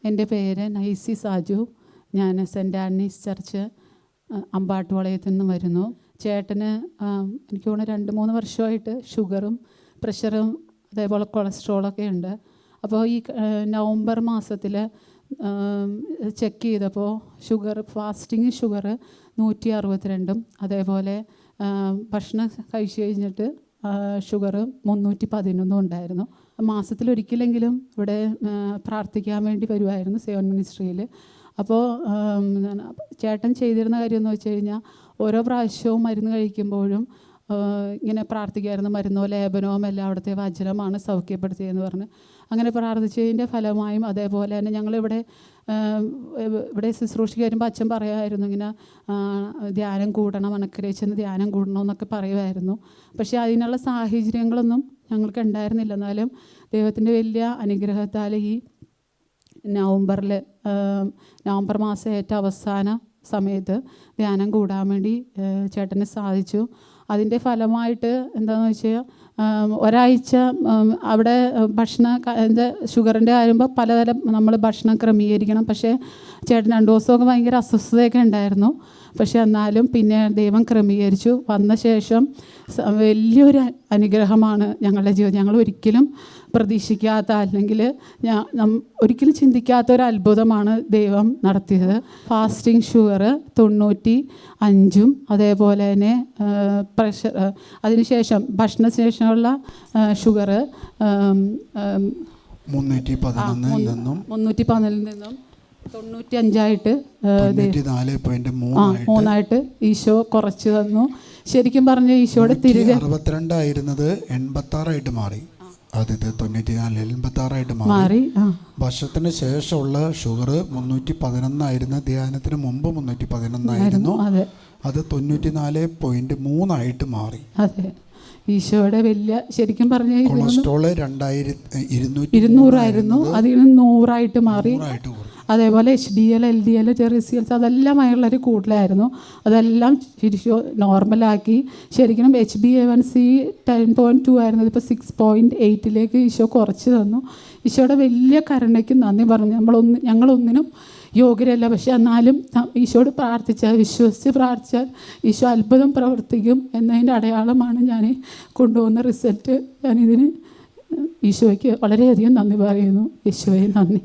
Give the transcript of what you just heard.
എൻ്റെ പേര് നൈസി സാജു. ഞാൻ സെൻറ്റ് ആന്നീസ് ചർച്ച് അമ്പാട്ടുവളയത്തിൽ നിന്ന് വരുന്നു. ചേട്ടന് എനിക്ക് തോന്നുന്നു 2-3 വർഷമായിട്ട് ഷുഗറും പ്രഷറും അതേപോലെ കൊളസ്ട്രോളൊക്കെ ഉണ്ട്. അപ്പോൾ ഈ നവംബർ മാസത്തിൽ ചെക്ക് ചെയ്തപ്പോൾ ഫാസ്റ്റിംഗ് ഷുഗർ 162 അതേപോലെ ഭക്ഷണം കഴിച്ച് കഴിഞ്ഞിട്ട് ഷുഗർ 311 ഉണ്ടായിരുന്നു. മാസത്തിലൊരിക്കലെങ്കിലും ഇവിടെ പ്രാർത്ഥിക്കാൻ വേണ്ടി വരുമായിരുന്നു സേവൻ മിനിസ്ട്രിയിൽ. അപ്പോൾ ചേട്ടൻ ചെയ്തിരുന്ന കാര്യം എന്ന് വെച്ച് കഴിഞ്ഞാൽ ഓരോ പ്രാവശ്യവും മരുന്ന് കഴിക്കുമ്പോഴും ഇങ്ങനെ പ്രാർത്ഥിക്കുമായിരുന്നു. മരുന്നോ ലേപനോ എല്ലാം അവിടുത്തെ വചനമാണ് സൗഖ്യപ്പെടുത്തിയെന്ന് പറഞ്ഞ് അങ്ങനെ പ്രാർത്ഥിച്ചതിൻ്റെ ഫലമായും അതേപോലെ തന്നെ ഞങ്ങളിവിടെ ശുശ്രൂഷയ്ക്ക് വരുമ്പോൾ അച്ഛൻ പറയുമായിരുന്നു ഇങ്ങനെ ധ്യാനം കൂടണം, അണക്കരയിച്ചെന്ന് ധ്യാനം കൂടണം എന്നൊക്കെ പറയുമായിരുന്നു. പക്ഷേ അതിനുള്ള സാഹചര്യങ്ങളൊന്നും ഞങ്ങൾക്ക് ഉണ്ടായിരുന്നില്ല. എന്നാലും ദൈവത്തിൻ്റെ വലിയ അനുഗ്രഹത്താൽ ഈ നവംബർ മാസം ഏറ്റവും അവസാന സമയത്ത് ധ്യാനം കൂടാൻ വേണ്ടി ചേട്ടന് സാധിച്ചു. അതിൻ്റെ ഫലമായിട്ട് എന്താണെന്ന് വെച്ചാൽ ഒരാഴ്ച അവിടെ ഷുഗറിൻ്റെ ആകുമ്പോൾ പലതരം നമ്മൾ ഭക്ഷണം ക്രമീകരിക്കണം. പക്ഷേ ചേട്ടൻ 2 ദിവസമൊക്കെ ഭയങ്കര അസ്വസ്ഥതയൊക്കെ ഉണ്ടായിരുന്നു. പക്ഷേ എന്നാലും പിന്നെ ദൈവം ക്രമീകരിച്ചു. വന്ന ശേഷം വലിയൊരു അനുഗ്രഹമാണ് ഞങ്ങളുടെ ജീവിതം. ഞങ്ങൾ ഒരിക്കലും പ്രതീക്ഷിക്കാത്ത അല്ലെങ്കിൽ ഒരിക്കലും ചിന്തിക്കാത്ത ഒരു അത്ഭുതമാണ് ദൈവം നടത്തിയത്. ഫാസ്റ്റിംഗ് ഷുഗർ 95 അതേപോലെ തന്നെ പ്രഷർ അതിനുശേഷം ഭക്ഷണശേഷമുള്ള ഷുഗർ 311 നിന്നും 95ആയിട്ട് 3 ഈശോ കുറച്ച് തന്നു. ശരിക്കും പറഞ്ഞ ഈശോയുടെ തിരികെ 62 ആയിരുന്നത് 86 മാറി. ആദ്യത്തെ 94 86 മാറി. ഭക്ഷണത്തിന് ശേഷമുള്ള ഷുഗർ 311 ആയിരുന്നു. ധ്യാനത്തിന് മുമ്പ് 311 ആയിരുന്നു. അത് 94.3 മാറി. അതെ, ഈശോയുടെ വലിയ ശരിക്കും പറഞ്ഞ കൊളസ്ട്രോള് 2200 ആയിരുന്നു. അതിൽ നിന്ന് 100 മാറി. അതേപോലെ HDL LDL HCL അതെല്ലാമായുള്ളൊരു കൂടുതലായിരുന്നു. അതെല്ലാം നോർമലാക്കി. ശരിക്കും HbA1c 10.2 ആയിരുന്നു. ഇപ്പോൾ 6.8 ഈശോ കുറച്ച് തന്നു. ഈശോയുടെ വലിയ കരുണയ്ക്ക് നന്ദി പറഞ്ഞു. ഞങ്ങളൊന്നിനും യോഗ്യരല്ല. പക്ഷെ എന്നാലും ഈശോയോട് വിശ്വസിച്ച് പ്രാർത്ഥിച്ചാൽ ഈശോ അത്ഭുതം പ്രവർത്തിക്കും എന്നതിൻ്റെ അടയാളമാണ് ഞാൻ കൊണ്ടുവന്ന റിസൾട്ട്. ഞാനിതിന് ഈശോയ്ക്ക് വളരെയധികം നന്ദി പറയുന്നു. ഈശോയെ നന്ദി.